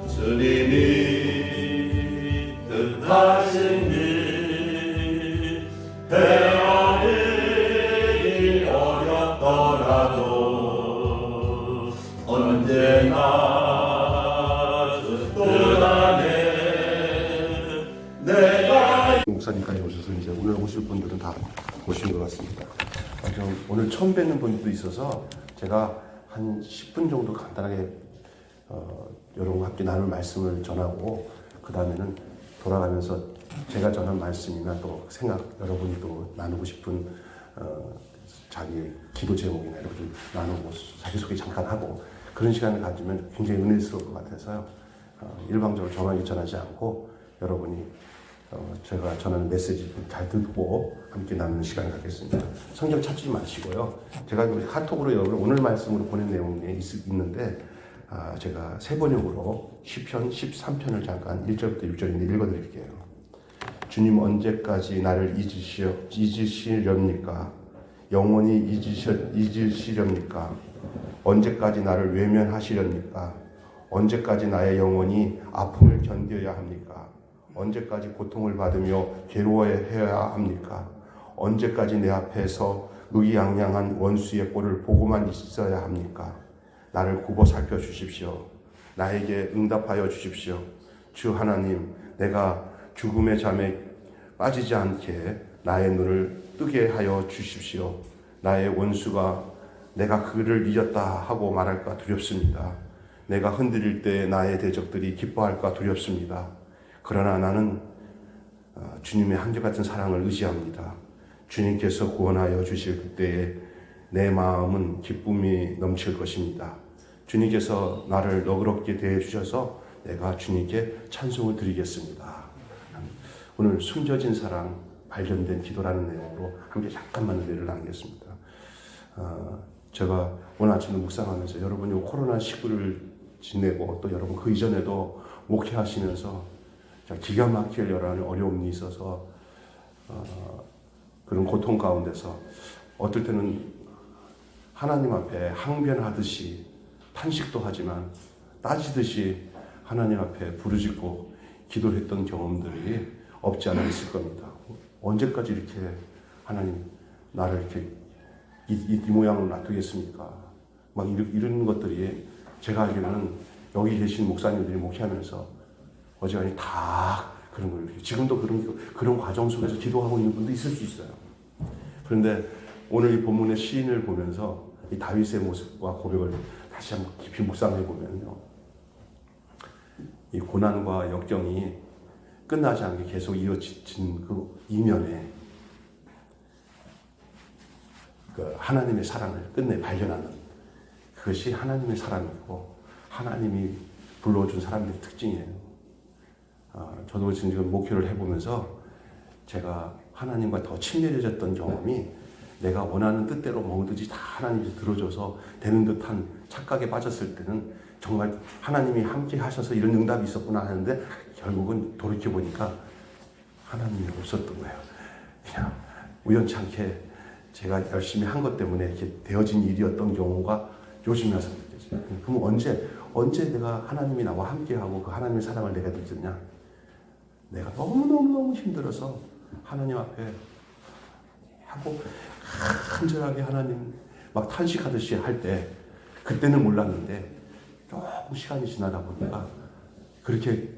주님이 뜻하신 일 헤아리기 어렵더라도 언제나 주 뜻 안에 내가 목사님까지 오셔서 이제 오늘 오실 분들은 다 오신 것 같습니다. 오늘 처음 뵙는 분도 있어서 제가 한 10분 정도 간단하게 여러분과 함께 나눌 말씀을 전하고 그 다음에는 돌아가면서 제가 전한 말씀이나 또 생각 여러분이 또 나누고 싶은 자기 기도 제목이나 이런 좀 나누고 자기소개 잠깐 하고 그런 시간을 가지면 굉장히 은혜스러울 것 같아서요. 일방적으로 저만 전하지 않고 여러분이 제가 전하는 메시지 잘 듣고 함께 나누는 시간을 갖겠습니다. 성경 찾지 마시고요. 제가 카톡으로 여러분 오늘 말씀으로 보낸 내용이 있는데 제가 세 번역으로 시편 13편을 잠깐 1절부터 6절인데 읽어드릴게요. 주님 언제까지 나를 잊으시렵니까? 영원히 잊으시렵니까? 언제까지 나를 외면하시렵니까? 언제까지 나의 영혼이 아픔을 견뎌야 합니까? 언제까지 고통을 받으며 괴로워해야 합니까? 언제까지 내 앞에서 의기양양한 원수의 꼴을 보고만 있어야 합니까? 나를 굽어 살펴주십시오. 나에게 응답하여 주십시오. 주 하나님, 내가 죽음의 잠에 빠지지 않게 나의 눈을 뜨게 하여 주십시오. 나의 원수가 내가 그를 잊었다 하고 말할까 두렵습니다. 내가 흔들릴 때 나의 대적들이 기뻐할까 두렵습니다. 그러나 나는 주님의 한결같은 사랑을 의지합니다. 주님께서 구원하여 주실 그때에 내 마음은 기쁨이 넘칠 것입니다. 주님께서 나를 너그럽게 대해주셔서 내가 주님께 찬송을 드리겠습니다. 오늘 숨겨진 사랑, 발견된 기도라는 내용으로 함께 잠깐만 은혜를 나누겠습니다. 제가 오늘 아침에 묵상하면서 여러분이 코로나19를 지내고 또 여러분 그 이전에도 목회하시면서 기가 막힐 여러 어려움이 있어서 그런 고통 가운데서 어떨 때는 하나님 앞에 항변하듯이 탄식도 하지만 따지듯이 하나님 앞에 부르짖고 기도했던 경험들이 없지 않아 있을 겁니다. 언제까지 이렇게 하나님 나를 이렇게 이 모양으로 놔두겠습니까? 막 이런 것들이 제가 알기로는 여기 계신 목사님들이 목회하면서 어지간히 다 그런 거예요. 지금도 그런 과정 속에서 기도하고 있는 분도 있을 수 있어요. 그런데 오늘 이 본문의 시인을 보면서 이 다윗의 모습과 고백을 다시 한번 깊이 묵상해 보면요, 이 고난과 역경이 끝나지 않게 계속 이어진 그 이면에 그 하나님의 사랑을 끝내 발견하는 그것이 하나님의 사랑이고 하나님이 불러준 사람들의 특징이에요. 저도 지금 목회를 해보면서 제가 하나님과 더 친밀해졌던 경험이 내가 원하는 뜻대로 뭐든지 다 하나님이 들어줘서 되는 듯한 착각에 빠졌을 때는 정말 하나님이 함께 하셔서 이런 응답이 있었구나 하는데 결국은 돌이켜보니까 하나님이 없었던 거예요. 그냥 우연치 않게 제가 열심히 한 것 때문에 이렇게 되어진 일이었던 경우가 요즘에 와서 느껴져요. 그럼 언제 내가 하나님이 나와 함께하고 그 하나님의 사랑을 내가 느꼈냐? 내가 너무너무 힘들어서 하나님 앞에 하고 간절하게 하나님 막 탄식하듯이 할 때 그때는 몰랐는데 조금 시간이 지나다 보니까 그렇게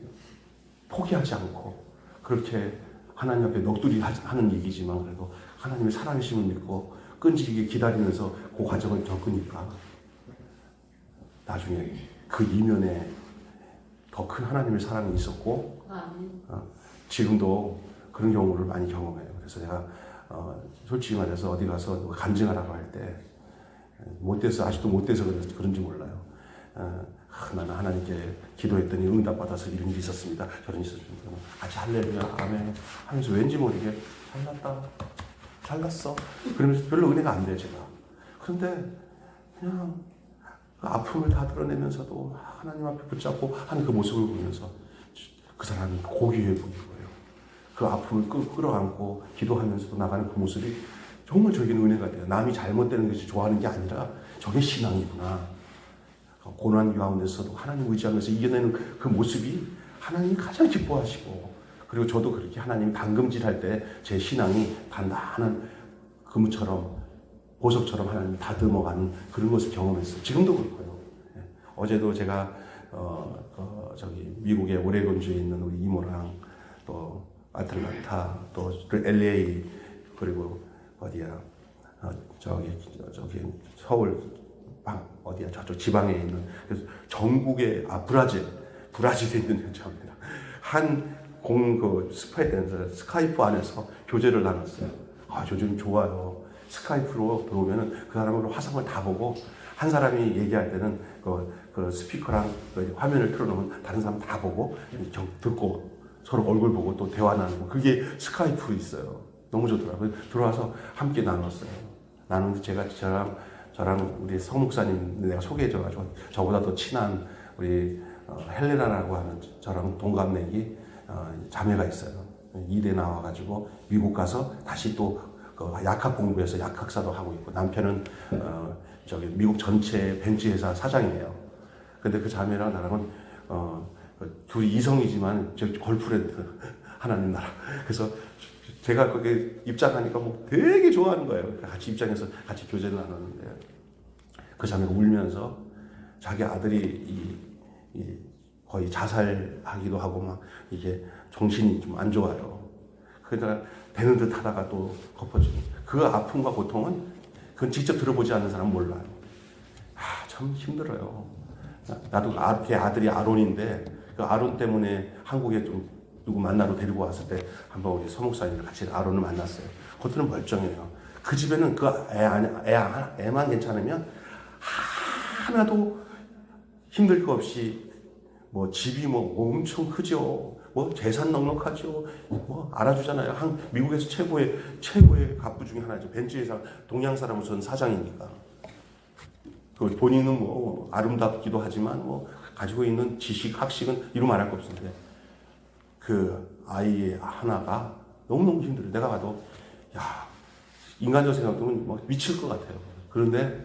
포기하지 않고 그렇게 하나님 앞에 넋두리 하는 얘기지만 그래도 하나님의 살아계심을 믿고 끈질기게 기다리면서 그 과정을 겪으니까 나중에 그 이면에 더 큰 하나님의 사랑이 있었고 지금도 그런 경우를 많이 경험해요. 그래서 제가 솔직히 말해서 어디 가서 간증하라고 할 때 못돼서 아직도 못돼서 그런지 몰라요. 나는 하나님께 기도했더니 응답받아서 이런 일이 있었습니다. 저런 일이 있었습니다. 아직 할렐루야 아멘 하면서 왠지 모르게 잘났어 그러면서 별로 은혜가 안 돼요. 제가. 그런데 그냥 그 아픔을 다 드러내면서도 하나님 앞에 붙잡고 하는 그 모습을 보면서 그 사람이 고귀해 보이는 거예요. 그 아픔을 끌어안고 기도하면서도 나가는 그 모습이 정말 저에게는 은혜가 돼요. 남이 잘못되는 것이 좋아하는 게 아니라 저게 신앙이구나. 고난 가운데서도 하나님 의지하면서 이겨내는 그 모습이 하나님이 가장 기뻐하시고, 그리고 저도 그렇게 하나님 담금질할 때 제 신앙이 단단한 금처럼 보석처럼 하나님 다듬어가는 그런 것을 경험했어요. 지금도 그렇고요. 어제도 제가 저기 미국의 오레곤주에 있는 우리 이모랑 또 아틀란타 또 LA 그리고 어디야 저기 서울 어디야 저쪽 지방에 있는 그래서 전국의 브라질에 있는 현장입니다. 스카이프 안에서 교제를 나눴어요. 요즘 좋아요. 스카이프로 들어오면은 그 사람으로 화상을 다 보고 한 사람이 얘기할 때는 그 스피커랑 그 화면을 틀어놓으면 다른 사람 다 보고 듣고 서로 얼굴 보고 또 대화 나누고 그게 스카이프로 있어요. 너무 좋더라고요. 들어와서 함께 나눴어요. 나누는데 제가 저랑 우리 성 목사님 내가 소개해줘가지고 저보다 더 친한 우리 헬레나라고 하는 저랑 동갑내기 자매가 있어요. 이대 나와가지고 미국 가서 다시 또 약학 공부해서 약학사도 하고 있고 남편은 저기 미국 전체 벤츠 회사 사장이에요. 근데 그 자매랑 나랑은 둘이 이성이지만 저 걸프렌드 하나님 나라. 그래서 제가 거기에 입장하니까 뭐 되게 좋아하는 거예요. 같이 입장해서 같이 교제를 나눴는데 그 자매가 울면서 자기 아들이 거의 자살하기도 하고 막 이게 정신이 좀 안 좋아요. 그러다가 되는 듯 하다가 또 덮어지고 그 아픔과 고통은 그건 직접 들어보지 않는 사람은 몰라요. 참 힘들어요. 나도 걔 아들이 아론인데 그 아론 때문에 한국에 좀 누구 만나러 데리고 왔을 때 한번 우리 서목사님을 같이 아론을 만났어요. 그것들은 멀쩡해요. 그 집에는 그 애만 괜찮으면 하나도 힘들 거 없이 뭐 집이 뭐 엄청 크죠. 뭐 재산 넉넉하죠. 뭐 알아주잖아요. 미국에서 최고의 갑부 중에 하나죠. 벤츠 회사 동양 사람 우선 사장이니까. 그 본인은 뭐 아름답기도 하지만 뭐 가지고 있는 지식, 학식은 이루 말할 거 없는데 그 아이의 하나가 너무너무 힘들어요. 내가 봐도 인간적 생각하면 뭐 미칠 것 같아요. 그런데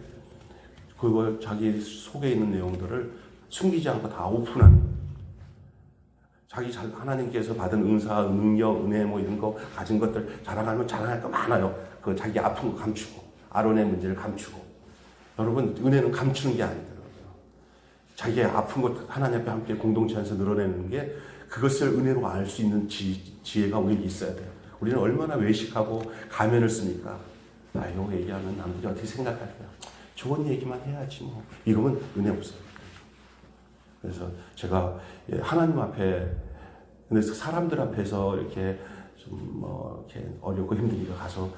그걸 자기 속에 있는 내용들을 숨기지 않고 다 오픈하는 거예요. 자기 하나님께서 받은 은사, 능력, 은혜 뭐 이런 거 가진 것들 자랑하면 자랑할 거 많아요. 그 자기 아픈 거 감추고 아론의 문제를 감추고. 여러분 은혜는 감추는 게 아니더라고요. 자기의 아픈 것 하나님 앞에 함께 공동체 안에서 늘어내는 게 그것을 은혜로 알 수 있는 지혜가 우리에게 있어야 돼요. 우리는 얼마나 외식하고 가면을 쓰니까 이거 얘기하면 남들이 어떻게 생각할까요? 좋은 얘기만 해야지 뭐. 이러면 은혜 없어요. 그래서 제가 하나님 앞에 근데 사람들 앞에서 이렇게 좀 뭐 이렇게 어렵고 힘드니까 가서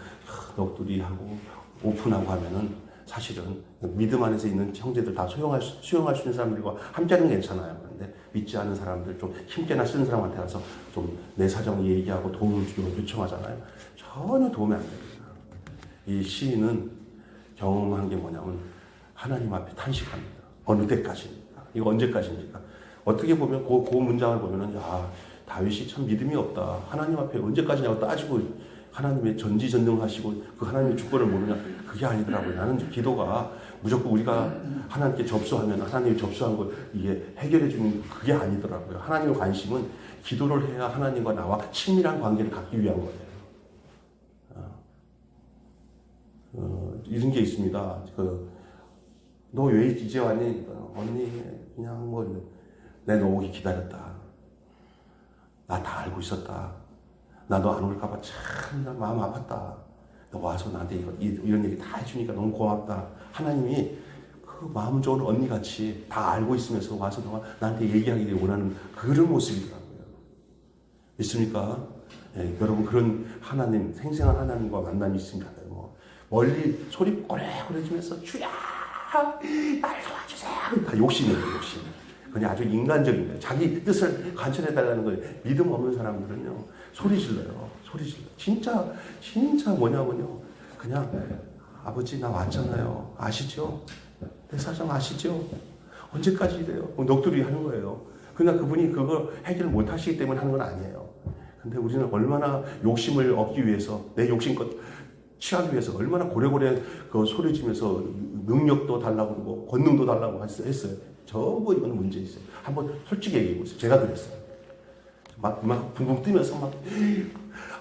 넋두리하고 오픈하고 하면은 사실은 믿음 안에서 있는 형제들 다 수용할 수 있는 사람들과 함께하는 게 괜찮아요. 그런데 믿지 않는 사람들 좀 힘께나 쓰는 사람한테 가서 좀 내 사정 얘기하고 도움을 주려고 요청하잖아요. 전혀 도움이 안 됩니다. 이 시인은 경험한 게 뭐냐면 하나님 앞에 탄식합니다. 어느 때까지입니까? 이거 언제까지입니까? 어떻게 보면 그 문장을 보면은 다윗이 참 믿음이 없다. 하나님 앞에 언제까지냐고 따지고 하나님의 전지전능하시고 그 하나님의 주권을 모르냐? 그게 아니더라고요. 나는 기도가 무조건 우리가 하나님께 접수하면 하나님이 접수한 걸 이게 해결해 주는 그게 아니더라고요. 하나님의 관심은 기도를 해야 하나님과 나와 친밀한 관계를 갖기 위한 거예요. 이런 게 있습니다. 너 왜 이제 왔니? 언니 그냥 뭐 내 너 오기 기다렸다. 나 다 알고 있었다. 나 너 안 올까봐 참 마음 아팠다. 너 와서 나한테 이런 얘기 다 해주니까 너무 고맙다. 하나님이 그 마음 좋은 언니같이 다 알고 있으면서 와서 너가 나한테 얘기하기를 원하는 그런 모습이더라고요. 믿습니까? 여러분 그런 하나님, 생생한 하나님과 만남이 있습니다. 뭐 멀리 소리 꼬레꼬레지면서 주야 날 도와주세요. 다 욕심이에요. 욕심. 그냥 아주 인간적인 거예요. 자기 뜻을 관철해달라는 거예요. 믿음 없는 사람들은요 소리 질러요. 소리 질러. 진짜 뭐냐면요. 그냥 아버지 나 왔잖아요. 아시죠? 내 사정 아시죠? 언제까지 이래요? 넋두리 하는 거예요. 그러나 그분이 그걸 해결 못 하시기 때문에 하는 건 아니에요. 근데 우리는 얼마나 욕심을 얻기 위해서 내 욕심껏 취하기 위해서 얼마나 고래고래 그 소리 지면서 능력도 달라고 그러고 권능도 달라고 했어요. 전부 이건 문제 있어요. 한번 솔직히 얘기해 보세요. 제가 그랬어요. 막 붕붕 뜨면서 막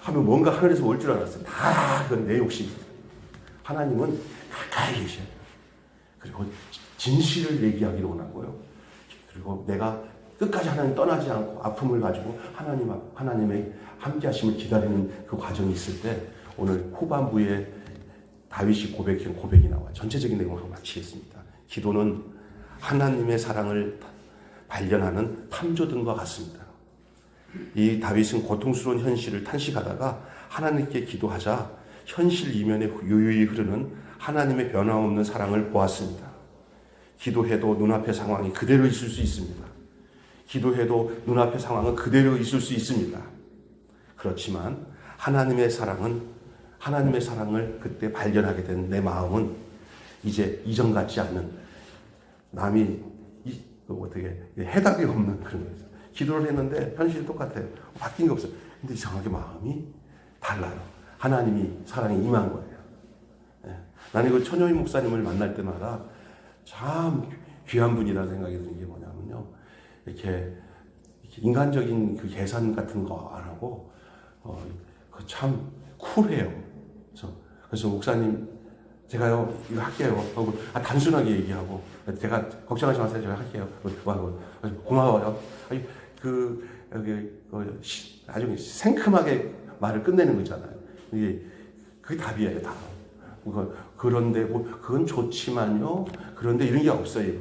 하면 뭔가 하늘에서 올 줄 알았어요. 다 그건 내 욕심이에요. 하나님은 가까이 계셔요. 그리고 진실을 얘기하기를 원하고요. 그리고 내가 끝까지 하나님 떠나지 않고 아픔을 가지고 하나님의 함께 하심을 기다리는 그 과정이 있을 때 오늘 후반부에 다윗이 고백한 고백이 나와 전체적인 내용을 마치겠습니다. 기도는 하나님의 사랑을 발견하는 탐조등과 같습니다. 이 다윗은 고통스러운 현실을 탄식하다가 하나님께 기도하자 현실 이면에 유유히 흐르는 하나님의 변함없는 사랑을 보았습니다. 기도해도 눈앞의 상황이 그대로 있을 수 있습니다. 기도해도 눈앞의 상황은 그대로 있을 수 있습니다. 그렇지만 하나님의 사랑을 그때 발견하게 된 내 마음은 이제 이전 같지 않은 남이 어떻게 해답이 없는 그런 거예요. 기도를 했는데 현실이 똑같아요. 바뀐 게 없어요. 근데 이상하게 마음이 달라요. 하나님이 사랑이 임한 거예요. 나는 그 천효인 목사님을 만날 때마다 참 귀한 분이라는 생각이 드는 게 뭐냐면요. 이렇게 인간적인 그 계산 같은 거 안 하고 참 쿨해요. 그래서 목사님 제가요 이거 할게요 하고 단순하게 얘기하고 제가 걱정하지 마세요 제가 할게요. 고마워요. 아주 생큼하게 말을 끝내는 거잖아요. 이게 그게 답이에요 다. 그런데 그건 좋지만요. 그런데 이런 게 없어요.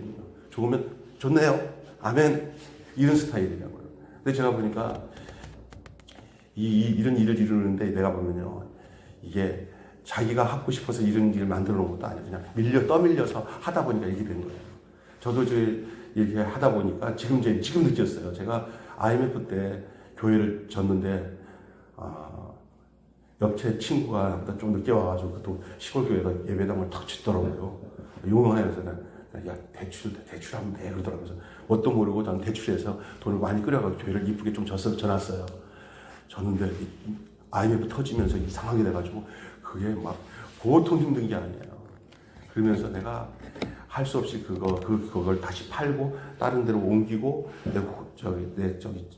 좋으면 좋네요. 아멘. 이런 스타일이라고요. 근데 제가 보니까 이런 일을 이루는데 내가 보면요. 이게 자기가 하고 싶어서 이런 일을 만들어 놓은 것도 아니에요. 그냥 떠밀려서 하다 보니까 이렇게 된 거예요. 저도 이렇게 하다 보니까 지금 느꼈어요. 제가 IMF 때 교회를 졌는데, 옆에 친구가 좀 늦게 와가지고 또 시골 교회가 예배당을 탁 짓더라고요. 용원해서 야 대출하면 돼 그러더라고요. 뭣도 모르고 저는 대출해서 돈을 많이 끌어가지고 교회를 이쁘게 좀 져놨어요. 졌는데 IMF 터지면서 이상하게 돼가지고 그게 막 보통 힘든 게 아니에요. 그러면서 내가 할 수 없이 그걸 다시 팔고 다른 데로 옮기고 내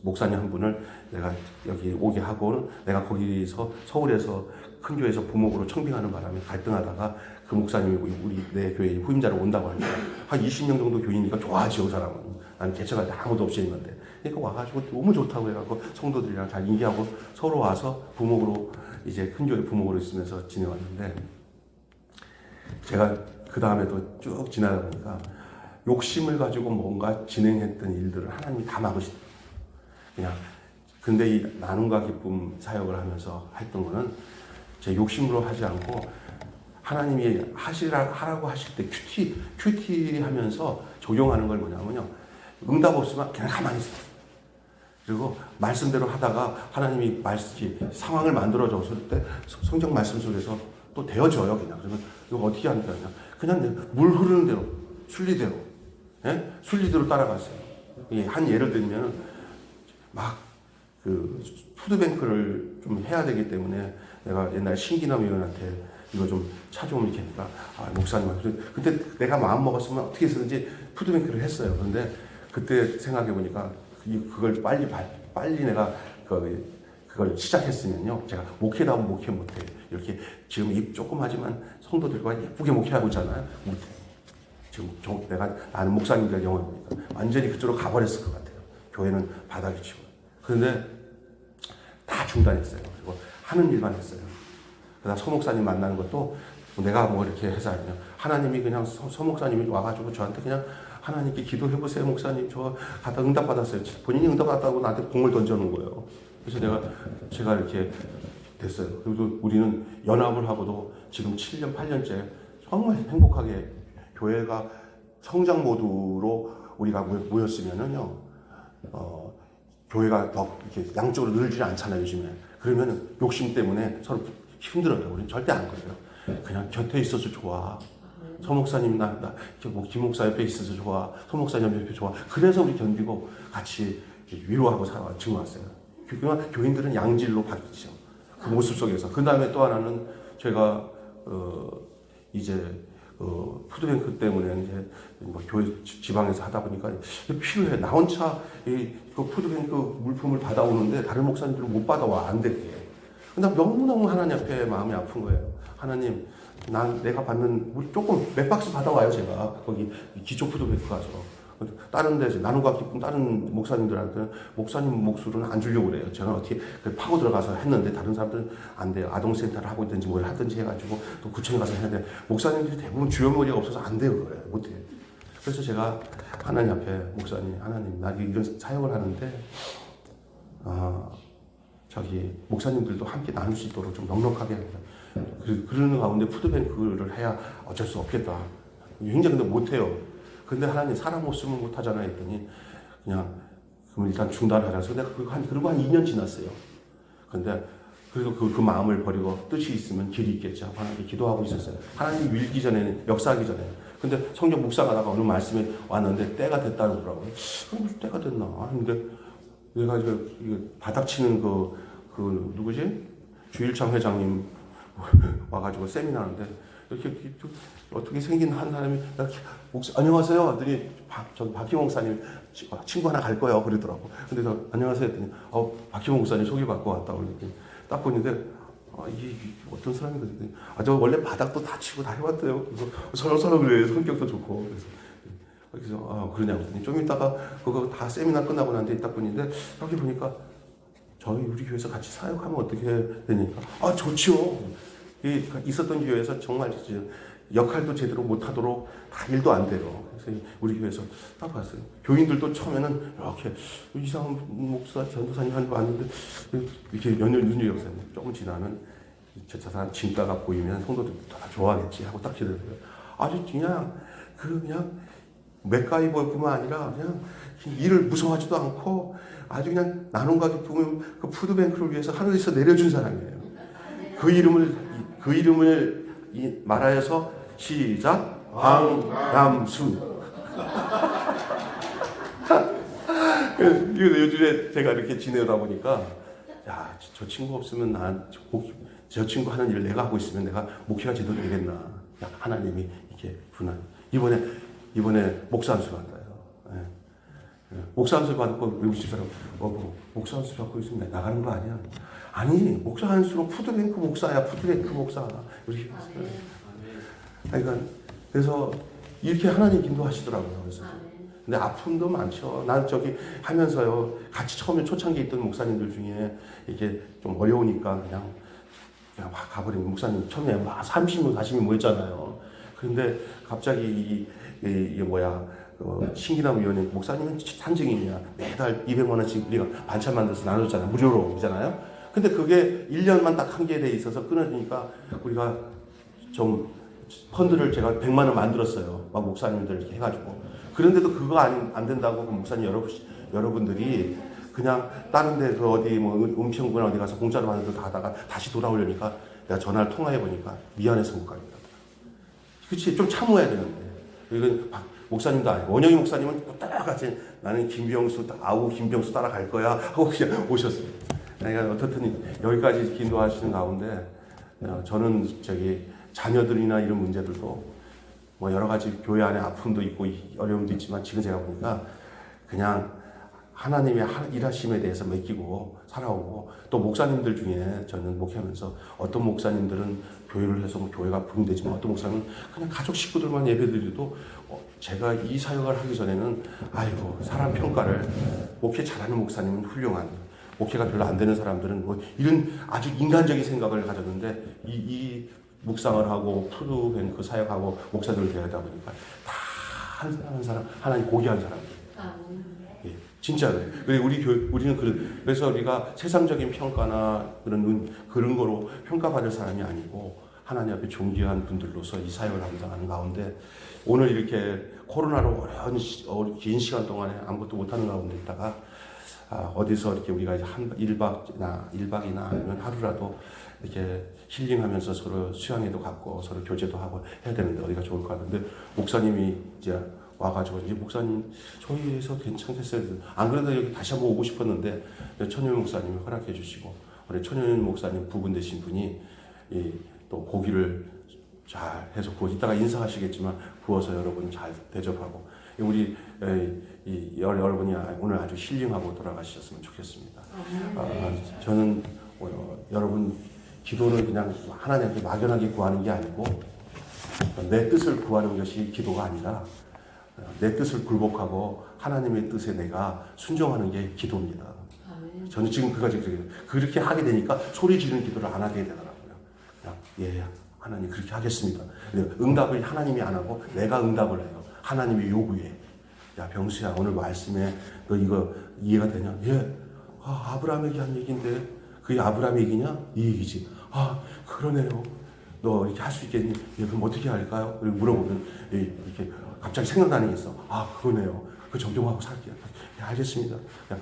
목사님 한 분을 내가 여기 오게 하고 내가 거기서 서울에서 큰 교회에서 부목으로 청빙하는 바람에 갈등하다가 그 목사님이 내 교회 후임자로 온다고 하니까 한 20명 정도 교인이니까 좋아하죠, 그 사람은. 나는 개척할 때 아무도 없이 있는데. 그러니까 와가지고 너무 좋다고 해갖고 성도들이랑 잘 인계하고 서로 와서 부목으로 이제 큰 교회 부목으로 있으면서 지내왔는데 제가 그 다음에도 쭉 지나다 보니까 욕심을 가지고 뭔가 진행했던 일들을 하나님이 다 막으시더라고요. 그냥 근데 이 나눔과 기쁨 사역을 하면서 했던 거는 제 욕심으로 하지 않고 하나님이 하라고 하실 때 큐티하면서 적용하는 걸 뭐냐면요. 응답 없으면 그냥 가만히 있어요. 그리고 말씀대로 하다가 하나님이 상황을 만들어줬을 때 성경 말씀 속에서 또 되어져요. 그냥. 그러면 이거 어떻게 하는 거냐. 그냥 물 흐르는 대로, 순리대로, 순리대로 따라갔어요. 한 예를 들면 막 푸드뱅크를 좀 해야 되기 때문에 내가 옛날 신기남 의원한테 이거 좀 찾아오면 이렇게 하니까 목사님한테 그때 내가 마음 먹었으면 어떻게 해서든지 푸드뱅크를 했어요. 그런데 그때 생각해 보니까 그걸 빨리 내가 그걸 시작했으면요. 제가 목회다 하면 목회 못해. 이렇게 지금 입 조금 하지만 성도들과 예쁘게 목회하고 있잖아요. 못해. 지금 나는 목사님들 영화 보니까 완전히 그쪽으로 가버렸을 것 같아요. 교회는 바닥이 치고. 그런데 다 중단했어요. 그리고 하는 일만 했어요. 그다음 서목사님 만나는 것도 내가 뭐 이렇게 해서 아니냐. 하나님이 그냥 서목사님이 와가지고 저한테 그냥 하나님께 기도해보세요, 목사님. 저 응답받았어요. 본인이 응답받았다고 나한테 공을 던져놓은 거예요. 그래서 제가 이렇게 됐어요. 그리고 우리는 연합을 하고도 지금 7년, 8년째 정말 행복하게 교회가 성장 모드로 우리가 모였으면은요, 교회가 더 이렇게 양쪽으로 늘지 않잖아요, 요즘에. 그러면 욕심 때문에 서로 힘들어요. 우리는 절대 안 그래요. 그냥 곁에 있어서 좋아. 서목사님, 김 목사 옆에 있어서 좋아. 서목사님 옆에 좋아. 그래서 우리 견디고 같이 위로하고 지금 왔어요. 교인들은 양질로 바뀌죠. 그 모습 속에서. 그 다음에 또 하나는 제가, 이제 푸드뱅크 때문에 이제 뭐 교회 지방에서 하다 보니까 필요해. 나 혼자 그 푸드뱅크 물품을 받아오는데 다른 목사님들은 못 받아와. 안 되게. 근데 너무너무 하나님 앞에 마음이 아픈 거예요. 하나님, 내가 받는 물 조금 몇 박스 받아와요. 제가 거기 기초 푸드뱅크 가서. 다른 데 나눔과 기쁨 다른 목사님들한테는 목사님 목술은 안 주려고 그래요. 저는 어떻게 파고 들어가서 했는데 다른 사람들은 안 돼요. 아동센터를 하고 있든지 뭘 하든지 해가지고 또 구청에 가서 해야 돼. 목사님들이 대부분 주연머리가 없어서 안 돼요. 그래요. 못해요. 그래서 제가 하나님 앞에 목사님, 하나님 나 이런 사역을 하는데 목사님들도 함께 나눌 수 있도록 좀 넉넉하게 합니다. 그러는 가운데 푸드뱅크를 해야 어쩔 수 없겠다. 굉장히 근데 못해요. 근데 하나님 사람 못 쓰면 못하잖아 했더니 그냥 그럼 일단 중단하라서 내가 그리고 한 2년 지났어요. 근데 그래도 그 마음을 버리고 뜻이 있으면 길이 있겠지 하고 하나님께 기도하고 있었어요. 하나님 밀기 전에는 역사하기 전에. 근데 성경 묵상하다가 어느 말씀이 왔는데 때가 됐다고 그러더라고요. 때가 됐나? 근데 내가 이거 바닥치는 그 누구지? 주일창 회장님 와가지고 세미나하는데 이렇게 어떻게 생긴 한 사람이 안녕하세요 하더니 박희봉 목사님 친구 하나 갈 거예요 그러더라고. 근데 저 안녕하세요 했더니 박희봉 목사님 소개받고 왔다고 그랬더니 딱 보는데 이게 어떤 사람이 그랬더니 저 원래 바닥도 다 치고 다 해봤대요. 그래서 서로 그래요. 성격도 좋고 그래서 그러냐고 했더니 좀 이따가 그거 다 세미나 끝나고 난 뒤에 딱 보는데 여기 보니까 저희 우리 교회에서 같이 사역하면 어떻게 되니까 좋지요. 있었던 교회에서 정말 역할도 제대로 못하도록 다 일도 안 돼요. 그래서 우리 교회에서 딱 봤어요. 교인들도 처음에는 이렇게 이상한 목사, 전도사님 하는 거 왔는데 이렇게 눈이 없어요. 조금 지나면 저 사람 진가가 보이면 성도들 다 좋아하겠지 하고 딱 기다려요. 아주 그냥 맥가이버뿐만 아니라 그냥 일을 무서워하지도 않고 아주 그냥 나눔과 기쁨을 그 푸드뱅크를 위해서 하늘에서 내려준 사람이에요. 그 이름을 말하여서 시작 황남수. 요즘에 제가 이렇게 지내다 보니까 저 친구 없으면 저 친구 하는 일을 내가 하고 있으면 내가 목회가 제대로 되겠나. 하나님이 이렇게 분한. 이번에 목사 안수 받아요. 목사 안수 받고 외국 집사람 목사 안수 받고 있으면 나가는 거 아니야? 아니 목사 안수로 푸드뱅크 목사야. 푸드뱅크 목사 이렇게 그러니까 그래서 이렇게 하나님 인도하시더라고요. 그래서 근데 아픔도 많죠. 난 저기 하면서요 같이 처음에 초창기에 있던 목사님들 중에 이게 좀 어려우니까 그냥 확 가버리는 목사님 처음에 막 30명 40명 모였잖아요. 그런데 갑자기 신기남 위원회 목사님은 산증인이야. 매달 200만 원씩 우리가 반찬 만들어서 나눠줬잖아요. 무료로잖아요. 근데 그게 1년만 딱 한 개 돼 있어서 끊어지니까 우리가 좀 펀드를 제가 100만 원 만들었어요. 막 목사님들 이렇게 해가지고. 그런데도 그거 안 된다고 그 목사님 여러분들이 그냥 다른 데 어디 은평구나 어디 가서 공짜로 만들어서 다 하다가 다시 돌아오려니까 내가 전화를 통화해 보니까 미안해서 못 가겠다. 그치? 좀 참아야 되는데. 이건 목사님도 아니고 원영희 목사님은 따라가지 나는 김병수 따라갈 거야 하고 그냥 오셨어요. 그러니까 어떻든 여기까지 기도하시는 가운데 저는 자녀들이나 이런 문제들도 여러 가지 교회 안에 아픔도 있고 어려움도 있지만 지금 제가 보니까 그냥 하나님의 일하심에 대해서 맡기고 살아오고 또 목사님들 중에 저는 목회하면서 어떤 목사님들은 교회를 해서 교회가 부흥되지만 어떤 목사님은 그냥 가족 식구들만 예배드려도 제가 이 사역을 하기 전에는 사람 평가를 목회 잘하는 목사님은 훌륭한 목회가 별로 안 되는 사람들은 이런 아주 인간적인 생각을 가졌는데 이 묵상을 하고 푸드뱅크 사역하고 목사들을 대하다 보니까 다 한 사람 하나님 고귀한 사람들. 진짜로. 우리는 그래서 우리가 세상적인 평가나 그런 거로 평가받을 사람이 아니고 하나님 앞에 존귀한 분들로서 이 사역을 감당하는 가운데 오늘 이렇게 코로나로 어려운 긴 시간 동안에 아무것도 못하는 가운데 있다가 어디서 이렇게 우리가 이제 1박이나 아니면 하루라도 이렇게 힐링하면서 서로 수양회도 갖고 서로 교제도 하고 해야 되는데 어디가 좋을 것 같은데 목사님이 이제 와가지고 이제 목사님 저희에서 괜찮겠어요. 안 그래도 여기 다시 한번 오고 싶었는데 천효연 목사님이 허락해 주시고 우리 천효연 목사님 부분 되신 분이 또 고기를 잘 해서 구워 이따가 인사하시겠지만 구워서 여러분 잘 대접하고 우리 여러분이 오늘 아주 힐링하고 돌아가셨으면 좋겠습니다. 저는 여러분 기도는 그냥 하나님께 막연하게 구하는 게 아니고 내 뜻을 구하는 것이 기도가 아니라 내 뜻을 굴복하고 하나님의 뜻에 내가 순종하는 게 기도입니다. 저는 지금 그렇게 하게 되니까 소리 지르는 기도를 안 하게 되더라고요. 그냥 예 하나님 그렇게 하겠습니다. 응답을 하나님이 안 하고 내가 응답을 해요. 하나님의 요구에 야 병수야 오늘 말씀에 너 이거 이해가 되냐? 예. 아브라함에게 한 얘기인데 그게 아브라함 얘기냐? 이 얘기지. 그러네요. 너 이렇게 할 수 있겠니? 예, 그럼 어떻게 할까요? 그리고 물어보면 이렇게 갑자기 생각나는 게 있어. 그러네요. 그 정정하고 살게요. 예, 알겠습니다.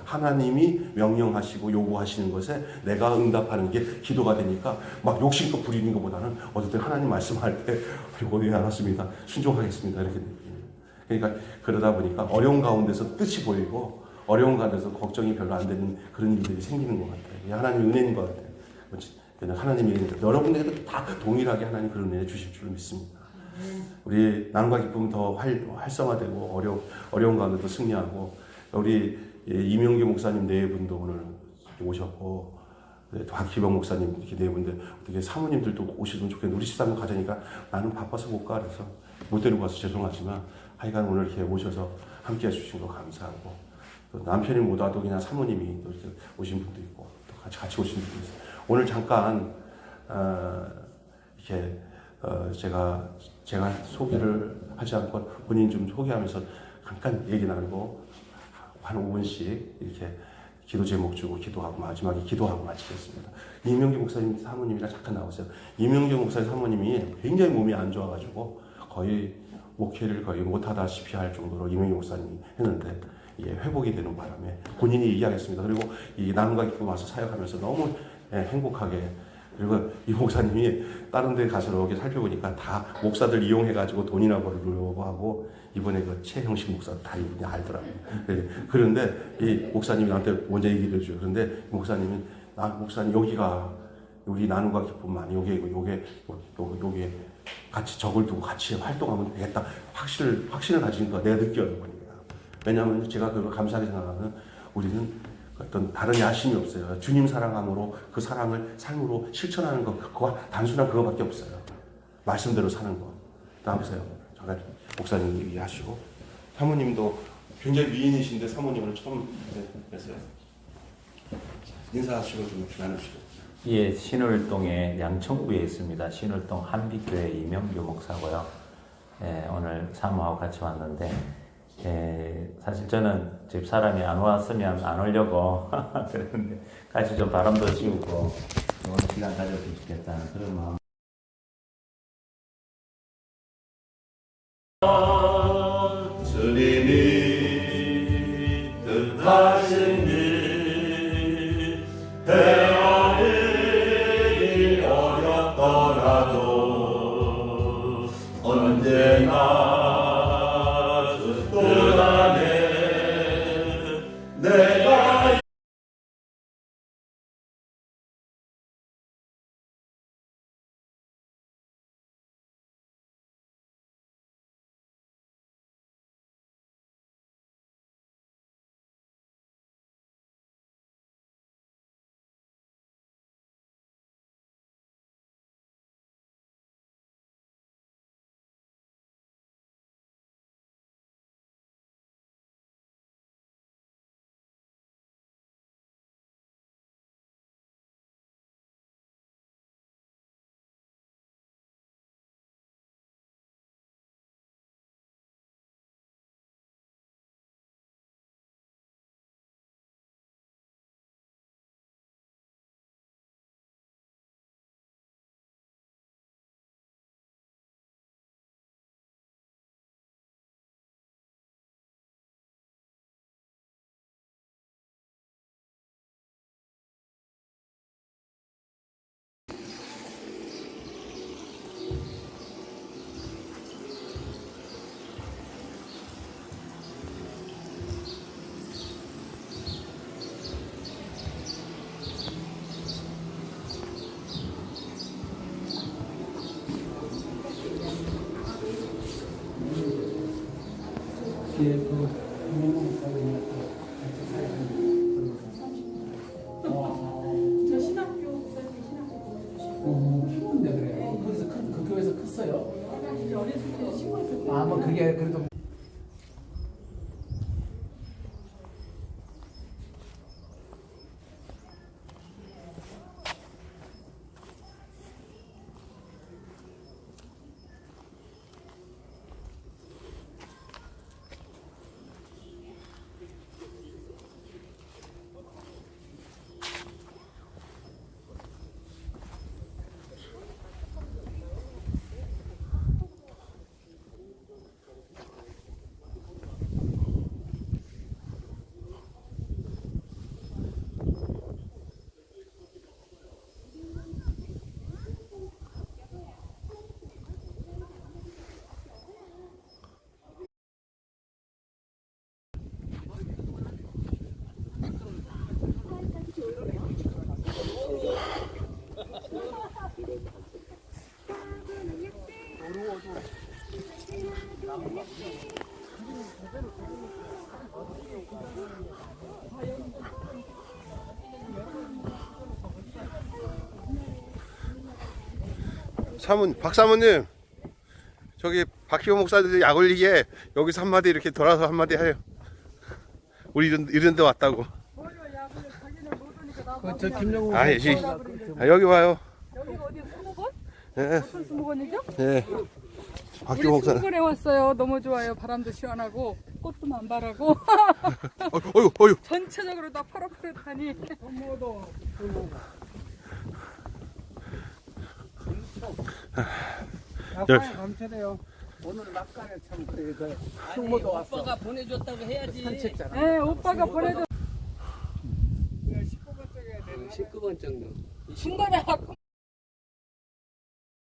하나님이 명령하시고 요구하시는 것에 내가 응답하는 게 기도가 되니까 막 욕심껏 부리는 것보다는 어쨌든 하나님 말씀할 때 그리고 예 알았습니다. 순종하겠습니다. 이렇게 느끼는. 그러니까 그러다 보니까 어려운 가운데서 뜻이 보이고 어려운 가운데서 걱정이 별로 안 되는 그런 일들이 생기는 것 같아요. 이게 하나님의 은혜인 것 같아요. 그냥 하나님의 은혜입니다. 여러분에게도 다 동일하게 하나님 그런 은혜 주실 줄 믿습니다. 우리 나눔과 기쁨 더 활성화되고 어려운 가운데도 승리하고 우리 이명규 목사님 네 분도 오늘 오셨고 박희범 목사님 이렇게 네 분들 어떻게 사모님들도 오시면 좋겠는데 우리 집사람 가자니까 나는 바빠서 못 가 그래서 못 데리고 가서 죄송하지만 하여간 오늘 이렇게 오셔서 함께 해주신 거 감사하고 또 남편이 못 와도 그냥 사모님이 또 이렇게 오신 분도 있고 또 같이 오신 분도 있어요. 오늘 잠깐 이렇게 제가 소개를 하지 않고 본인 좀 소개하면서 잠깐 얘기 나누고 한 5분씩 이렇게 기도 제목 주고 기도하고 마지막에 기도하고 마치겠습니다. 이명규 목사님 사모님이랑 잠깐 나오세요. 이명규 목사님 사모님이 굉장히 몸이 안 좋아가지고 거의 목회를 거의 못하다시피 할 정도로 이명규 목사님이 했는데 회복이 되는 바람에 본인이 얘기하겠습니다. 그리고 이 나눔과 기쁨 와서 사역하면서 너무 행복하게 그리고 이 목사님이 다른 데 가서 이렇게 살펴보니까 다 목사들 이용해가지고 돈이나 벌려고 하고 이번에 그 최형식 목사 다 이분이 알더라고요. 그런데 이 목사님이 나한테 먼저 얘기를 해줘요. 그런데 목사님은 목사님 여기가 우리 나눔과 기쁨만 요게 같이 적을 두고 같이 활동하면 되겠다. 확신을 가진 거 내가 느껴요. 보니까. 왜냐하면 제가 그걸 감사하게 생각하면 우리는 어떤 다른 야심이 없어요. 주님 사랑함으로 그 사랑을 삶으로 실천하는 것, 그거 단순한 그거밖에 없어요. 말씀대로 사는 거. 나오세요. 잠깐 목사님 얘기하시고 사모님도 굉장히 미인이신데 사모님을 처음 뵀어요. 인사하시고 좀 나누시고. 예, 신월동에 양천구에 있습니다. 신월동 한빛교회 이명규 목사고요. 예, 오늘 사모하고 같이 왔는데 사실 저는 집 사람이 안 왔으면 안 오려고 그랬는데 같이 좀 바람도 씌우고 좋은 시간 가졌으면 좋겠다는 그런 마음. 주님이 뜻하신 일 헤아리기 어렵더라도 언제나 예, 그 목사님하고 같이 살고 저 신학교 목사님 신학교 보내주시고 키우는데 그래요. 거기서 그 교회에서 컸어요. 이제 어렸을 때 시골 때 아, 뭐 그게 그래도 박사모님, 저기 박희호 목사들 약 올리게 여기서 한마디 이렇게 돌아서 한마디 해요. 우리 이런 데 왔다고. 저 김영우 아, 여기 와요. 여기가 어디 수목원? 예, 무슨 수목원이죠? 예. 우리 박희호 목사. 수목원에 왔어요. 너무 좋아요. 바람도 시원하고 꽃도 만발하고 어유. 전체적으로 다 파릇파릇하니 낙관에 감사해요. 오늘 낙관에 참 그래서 숙모도 왔어. 오빠가 보내줬다고 해야지. 산책잖아. 네, 오빠가 보내줘 19번 정도. 중간에